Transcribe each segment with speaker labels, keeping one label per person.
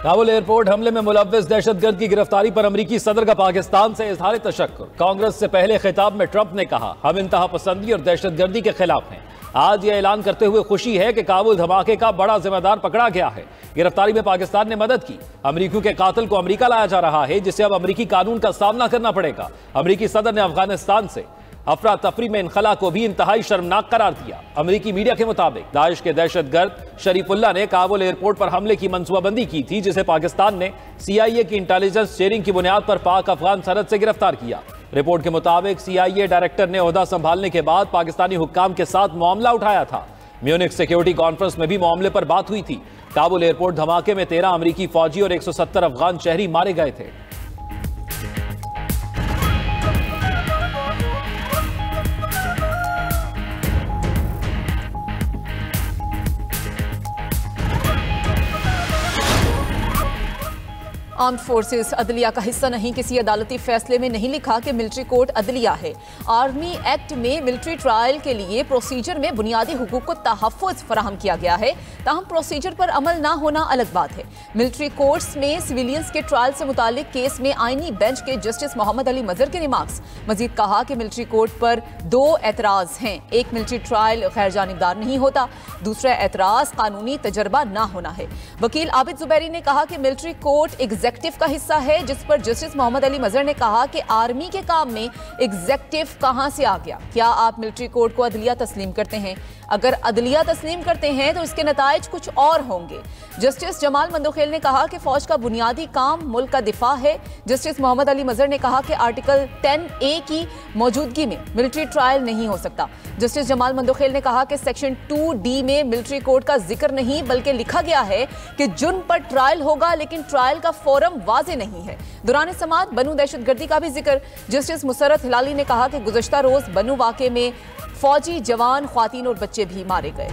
Speaker 1: Kabul airport हमले में मुलव्विस दहशतगर्द की गिरफ्तारी पर अमेरिकी सदर का पाकिस्तान से इजहार तशक्कुर। कांग्रेस से पहले खिताब में ट्रंप ने कहा, हम इंतहा पसंदी और दहशतगर्दी के खिलाफ हैं। आज यह ऐलान करते हुए खुशी है कि काबुल धमाके का बड़ा जिम्मेदार पकड़ा गया है। गिरफ्तारी में पाकिस्तान ने मदद की। अमेरिकियों के कातिल को अमेरिका लाया जा रहा है, जिससे अब अमेरिकी कानून का सामना करना पड़ेगा। अमेरिकी सदर ने अफगानिस्तान से अफरा तफरी में इनखला को भी इंतहाई शर्मनाक करार दिया। अमेरिकी मीडिया के मुताबिक दाइश के दहशतगर्द शरीफुल्लाह ने काबुल एयरपोर्ट पर हमले की मंसूबाबंदी की थी, जिसे पाकिस्तान ने CIA की इंटेलिजेंस शेयरिंग की बुनियाद पर पाक अफगान सरहद से गिरफ्तार किया। रिपोर्ट के मुताबिक CIA डायरेक्टर ने ओहदा संभालने के बाद पाकिस्तानी हुक्काम के साथ मामला उठाया था। म्यूनिख सिक्योरिटी कॉन्फ्रेंस में भी मामले पर बात हुई थी। काबुल एयरपोर्ट धमाके में 13 अमेरिकी फौजी और 170 अफगान शहरी मारे गए थे।
Speaker 2: आर्म्ड फोर्सेस अदलिया का हिस्सा नहीं। किसी अदालती फैसले में नहीं लिखा कि मिलिट्री कोर्ट अदलिया है। आर्मी एक्ट में मिलिट्री ट्रायल के लिए प्रोसीजर में बुनियादी हुकूक को तहफ़्फ़ुज़ फराहम किया गया है, ताहम प्रोसीजर पर अमल ना होना अलग बात है। मिलिट्री कोर्ट्स में सिविलियंस के ट्रायल से मुतालिक केस में आईनी बेंच के जस्टिस मोहम्मद अली मजहर के रिमार्क्स। मजीद कहा कि मिलिट्री कोर्ट पर 2 एतराज़ हैं। एक, मिलिट्री ट्रायल गैर जानिबदार नहीं होता। दूसरा एतराज़ कानूनी तजर्बा ना होना है। वकील आबिद जुबैरी ने कहा कि मिलिट्री कोर्ट एग्जेक्टिव का हिस्सा है, जिस पर जस्टिस मोहम्मद अली मजहर ने कहा कि आर्मी के काम में एग्जेक्टिव कहां से आ गया। क्या आप मिलिट्री कोर्ट को अदलिया तस्लीम करते हैं? अगर अदलिया तस्लीम करते हैं तो इसके नताइज कुछ और होंगे। जस्टिस जमाल मंदोखेल ने कहा कि फौज का बुनियादी काम मुल्क का दिफा है। जस्टिस मोहम्मद अली मजहर ने कहा कि आर्टिकल 10A की मौजूदगी में मिलिट्री ट्रायल नहीं हो सकता। जस्टिस जमाल मंदोखेल ने कहा कि सेक्शन 2D में मिलिट्री कोर्ट का जिक्र नहीं, बल्कि लिखा गया है कि जुर्म पर ट्रायल होगा, लेकिन ट्रायल का फोरम वाज़े नहीं है। दौरान समाअत बनू दहशतगर्दी का भी जिक्र जस्टिस मुसर्रत हिलाली ने कहा कि गुज़श्ता रोज बनू वाक़े में फौजी जवान, ख्वातीन और बच्चे भी मारे गए।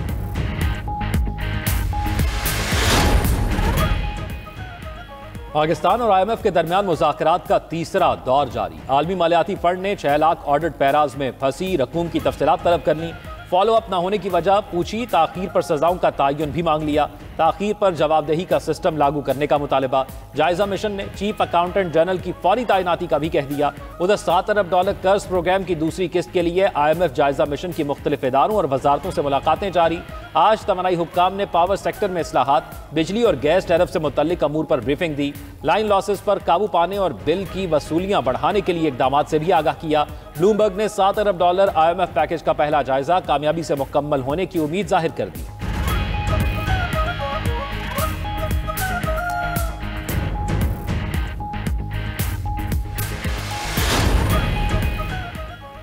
Speaker 1: पाकिस्तान और IMF के दरमियान मुज़ाकरात का तीसरा दौर जारी। आलमी मालियाती फंड ने 6 लाख ऑडिट पैराज में फंसी रकूम की तफसीलात तलब कर ली। फॉलो अप न होने की वजह पूछी। ताखीर पर सजाओं का तयन भी मांग लिया। ताखीर पर जवाबदेही का सिस्टम लागू करने का मुतालबा। जायजा मिशन ने चीफ अकाउंटेंट जनरल की फौरी तैनाती का भी कह दिया। उधर $7 अरब कर्ज प्रोग्राम की दूसरी किस्त के लिए IMF जायजा मिशन की मुख्तलिफ इदारों और वजारतों से मुलाकातें जारी। आज तमन्नाई हुक्काम ने पावर सेक्टर में इस्लाहात, बिजली और गैस टैरिफ से मुतल्लिक अमूर पर ब्रीफिंग दी। लाइन लॉसेस पर काबू पाने और बिल की वसूलियां बढ़ाने के लिए इकदामात से भी आगाह किया। ब्लूमबर्ग ने $7 अरब IMF पैकेज का पहला जायजा कामयाबी से मुकम्मल होने की उम्मीद जाहिर कर दी।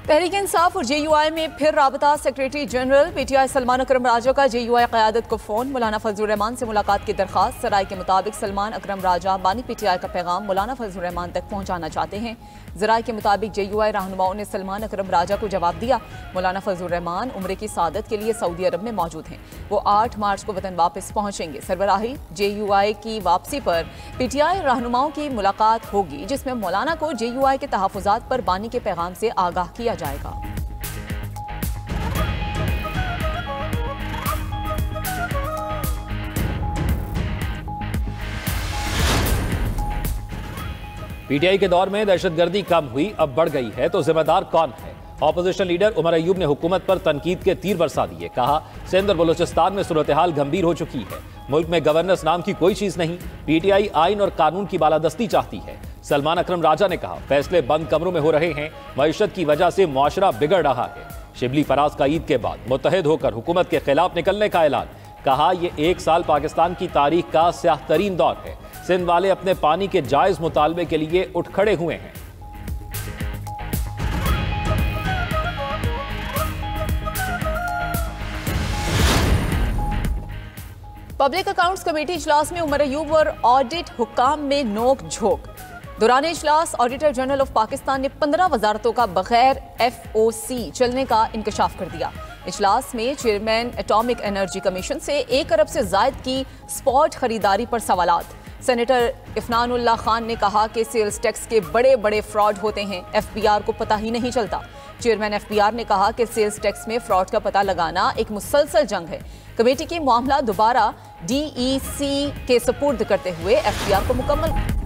Speaker 2: तहरीक इंसाफ और JUI में फिर राबता। सेक्रेटरी जनरल PTI सलमान अकरम राजा का JUI क़यादत को फ़ोन। मौलाना फजलुर रहमान से मुलाकात की दरख्वास्त। सराय के मुताबिक सलमान अकरम राजा बानी PTI का पैगाम मौलाना फजलुर रहमान तक पहुँचाना चाहते हैं। ज़राए के मुताबिक JUI रहनुमाओं ने सलमान अकरम राजा को जवाब दिया। मौलाना फजलुर रहमान उम्रे की सादत के लिए सऊदी अरब में मौजूद हैं। वो 8 मार्च को वतन वापस पहुँचेंगे। सरबराही JUI की वापसी पर PTI रहनुमाओं की मुलाकात होगी, जिसमें मौलाना को JUI के तहफ़्फ़ुज़ात पर बानी के पैगाम से आगाह किया जाएगा।
Speaker 1: PTI के दौर में दहशतगर्दी कम हुई, अब बढ़ गई है, तो जिम्मेदार कौन है? ऑपोजिशन लीडर उमर अयूब ने हुकूमत पर तनकीद के तीर बरसा दिए। कहा, सिंध और बलूचिस्तान में सूरत हाल गंभीर हो चुकी है। मुल्क में गवर्नेंस नाम की कोई चीज नहीं। PTI आइन और कानून की बालादस्ती चाहती है। सलमान अकरम राजा ने कहा, फैसले बंद कमरों में हो रहे हैं। मईशत की वजह से मुआशरा बिगड़ रहा है। शिबली फराज का ईद के बाद मुत्तहिद होकर हुकूमत के खिलाफ निकलने का ऐलान। कहा, यह 1 साल पाकिस्तान की तारीख का स्याह तरीन दौर है। सिंध वाले अपने पानी के जायज मुतालबे के लिए उठ खड़े हुए हैं।
Speaker 2: पब्लिक अकाउंट्स कमेटी इजलास में उमर अयूब और ऑडिट हुक्काम में नोक झोंक। दौरान इजलास ऑडिटर जनरल ऑफ पाकिस्तान ने 15 वजारतों का बगैर FOC चलने का इंकशाफ कर दिया। इजलास में चेयरमैन एटॉमिक एनर्जी कमीशन से 1 अरब से जायद की स्पॉट खरीदारी पर सवालात। सेनेटर इफनानुल्लाह खान ने कहा कि सेल्स टैक्स के बड़े बड़े फ्रॉड होते हैं, FBR को पता ही नहीं चलता। चेयरमैन FBR ने कहा कि सेल्स टैक्स में फ्रॉड का पता लगाना एक मुसलसल जंग है। कमेटी की मामला दोबारा DEC के सुपुर्द करते हुए FBR को मुकम्मल।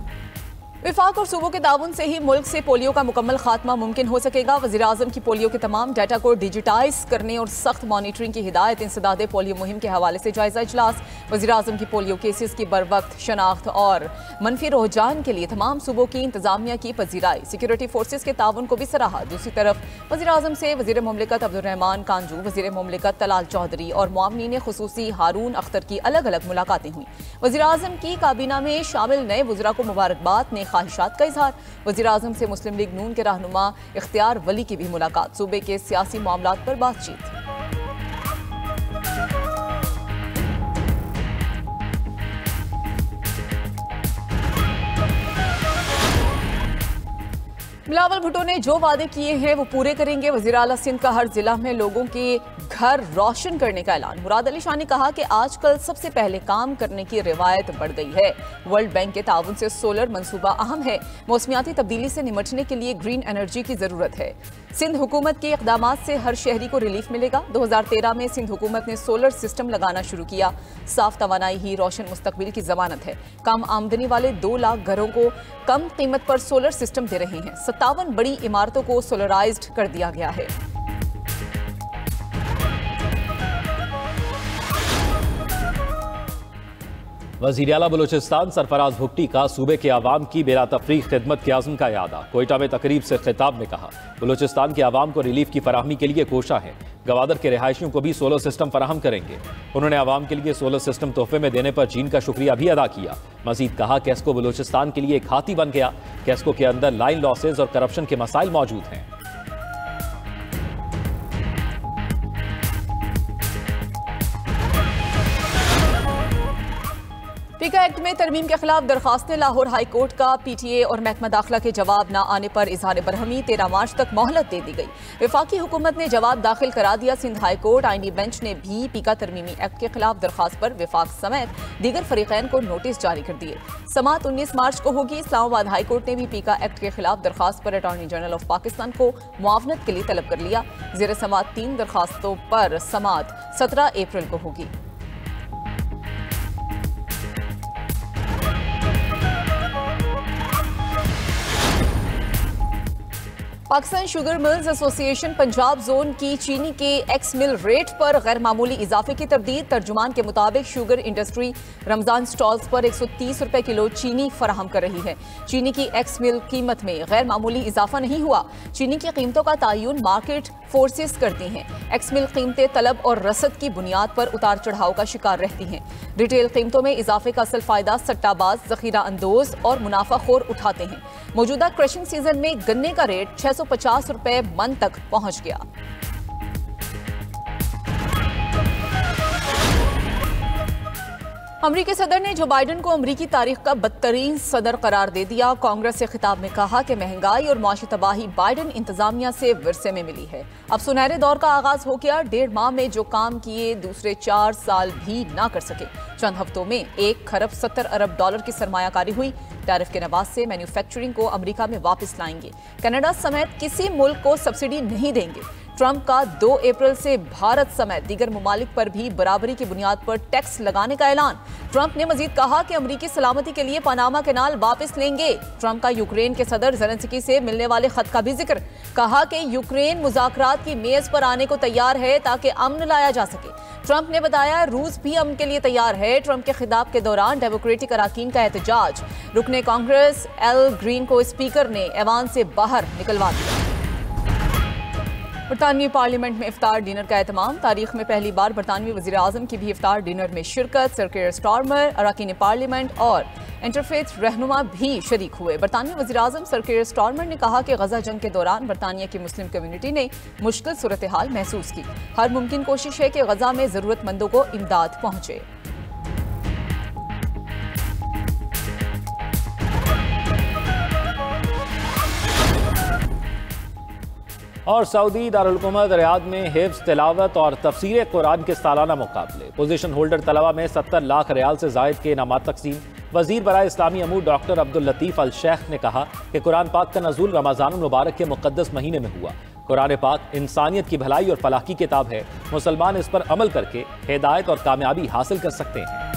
Speaker 2: विफाक और सूबों के ताउन से ही मुल्क से पोलियो का मुकम्मल खात्मा मुमकिन हो सकेगा। वज़ीर-ए-आज़म की पोलियो के तमाम डाटा को डिजिटाइज करने और सख्त मॉनिटरिंग की हिदायत। इंसदादे पोलियो मुहिम के हवाले से जायजा इजलास। वज़ीर-ए-आज़म की पोलियो केसेस की बरवक्त शनाख्त और मनफी रुझान के लिए तमाम सूबों की इंतजामिया की पजीराई। सिक्योरिटी फोर्सेज के ताउन को भी सराहा। दूसरी तरफ वज़ीर-ए-आज़म से वज़ीर मुमलिकत अब्दुर्रहमान कांजू, वज़ीर मुमलिकत तलाल चौधरी और मुआवनीन खुसूसी हारून अख्तर की अलग अलग मुलाकातें हुई। वज़ीर-ए-आज़म की काबीना में शामिल नए वज़रा को मुबारकबाद ने ख्वाहिशात का इजहार। वज़ीर-ए-आज़म से मुस्लिम लीग नून के रहनुमा इख्तियार वली की भी मुलाकात। सूबे के सियासी मामलात पर बातचीत। बिलावल भुट्टो ने जो वादे किए हैं वो पूरे करेंगे। वज़ीर आला सिंध का हर जिला में लोगों के घर रोशन करने का ऐलान। मुराद अली शाह ने कहा कि आजकल सबसे पहले काम करने की रिवायत बढ़ गई है। वर्ल्ड बैंक के ताउन से सोलर मंसूबा अहम है। मौसमियाती तब्दीली से निमटने के लिए ग्रीन एनर्जी की जरूरत है। सिंध हुकूमत के इक़दामात से हर शहरी को रिलीफ मिलेगा। 2013 में सिंध हुकूमत ने सोलर सिस्टम लगाना शुरू किया। साफ तवानाई ही रोशन मुस्तकबिल की जमानत है। कम आमदनी वाले 2 लाख घरों को कम कीमत पर सोलर सिस्टम दे रहे हैं। 57 बड़ी इमारतों को सोलराइज्ड कर दिया गया है।
Speaker 1: वज़ीर आला बलूचिस्तान सरफराज भुट्टी का सूबे के आवाम की बेला तफरीक खिदमत के आज़म का यादा। कोयटा में तकरीब से खिताब में कहा बलूचिस्तान के आवाम को रिलीफ की फराहमी के लिए कोशा है। गवादर के रिहायशियों को भी सोलर सिस्टम फराहम करेंगे। उन्होंने आवाम के लिए सोलर सिस्टम तोहफे में देने पर चीन का शुक्रिया भी अदा किया। मजीद कहा कैस्को बलूचिस्तान के लिए एक हाथी बन गया। कैस्को के अंदर लाइन लॉसेज और करप्शन के मसाइल मौजूद हैं।
Speaker 2: पीका एक्ट में तरमीम के खिलाफ दरखास्तें। लाहौर हाई कोर्ट का PTA और महकमा दाखिला के जवाब न आने पर इजहार बरहमी। 13 मार्च तक मोहलत दे दी गई। वफाकी हुकूमत ने जवाब दाखिल करा दिया। सिंध हाई कोर्ट आईनी बेंच ने भी पीका तरमीमी एक्ट के खिलाफ दरखास्त पर वफाक समेत दीगर फरीकैन को नोटिस जारी कर दिए। समात 19 मार्च को होगी। इस्लामाबाद हाई कोर्ट ने भी पीका एक्ट के खिलाफ दरखास्त पर अटॉर्नी जनरल ऑफ पाकिस्तान को मुआवनत के लिए तलब कर लिया। जेर समात 3 दरखास्तों पर समात 17 अप्रैल को होगी। Pakistan sugar mills association Punjab zone की चीनी के एक्स मिल रेट पर गैर मामूली इजाफे की तरदीद। तर्जुमान के मुताबिक शुगर इंडस्ट्री रमजान स्टॉल्स पर 130 रुपए किलो चीनी फराहम कर रही है। चीनी की एक्स मिल कीमत में गैर मामूली इजाफा नहीं हुआ। चीनी की कीमतों का तयन मार्केट फोर्सेस करती हैं। एक्स मिल कीमतें तलब और रसद की बुनियाद पर उतार चढ़ाव का शिकार रहती हैं। रिटेल कीमतों में इजाफे का असल फायदा सट्टाबाज, जखीरा अंदोज और मुनाफाखोर उठाते हैं। मौजूदा क्रशिंग सीजन में गन्ने का रेट 650 रुपए मन तक पहुंच गया। अमरीकी सदर ने जो बाइडन को अमरीकी तारीख का बदतरीन सदर करार दे दिया। कांग्रेस से खिताब में कहा कि महंगाई और माशी तबाही बाइडन इंतजामिया से विरसे में मिली है। अब सुनहरे दौर का आगाज हो गया। 1.5 माह में जो काम किए दूसरे 4 साल भी ना कर सके। चंद हफ्तों में 1 खरब 70 अरब डॉलर की सरमायाकारी हुई। टैरिफ के नवाज से मैन्युफैक्चरिंग को अमेरिका में वापस लाएंगे। कनाडा समेत किसी मुल्क को सब्सिडी नहीं देंगे। ट्रंप का 2 अप्रैल से भारत समेत दीगर ममालिक पर भी बराबरी की बुनियाद पर टैक्स लगाने का ऐलान। ट्रंप ने मजीद कहा कि अमरीकी सलामती के लिए पनामा कैनाल वापस लेंगे। ट्रंप का यूक्रेन के सदर ज़ेलेंस्की से मिलने वाले खत का भी जिक्र। कहा कि यूक्रेन मुज़ाकरात की मेज पर आने को तैयार है ताकि अमन लाया जा सके। ट्रंप ने बताया रूस भी अमन के लिए तैयार है। ट्रंप के खिताब के दौरान डेमोक्रेटिक अराकीन का एहतजाज। रुकने कांग्रेस एल ग्रीन को स्पीकर ने ऐवान से बाहर निकलवा दिया। बरतानवी पार्लियामेंट में इफ्तार डिनर का एहतमाम। तारीख में पहली बार बरतानवी वज़ीर आज़म की भी इफ्तार डिनर में शिरकत। सर कीर स्टारमर, अराकीन पार्लियामेंट और इंटरफेथ रहनुमा भी शरीक हुए। बरतानवी वज़ीर आज़म सर कीर स्टारमर ने कहा कि गजा जंग के दौरान बरतानिया की मुस्लिम कम्युनिटी ने मुश्किल सूरत हाल महसूस की। हर मुमकिन कोशिश है कि गजा में ज़रूरतमंदों को इमदाद पहुँचे।
Speaker 1: और सऊदी दारुल-हुकूमत रियाद में हिफ्ज़, तिलावत और तफसीर कुरान के सालाना मुकाबले। पोजीशन होल्डर तलबा में 70 लाख रियाल से जायद के इनामात तकसीम। वज़ीर बराए इस्लामी अमूर डॉक्टर अब्दुल लतीफ़ अल शेख ने कहा कि कुरान पाक का नज़ूल रमज़ान मुबारक के मुक़द्दस महीने में हुआ। कुरान पाक इंसानियत की भलाई और फलाह की किताब है। मुसलमान इस पर अमल करके हिदायत और कामयाबी हासिल कर सकते हैं।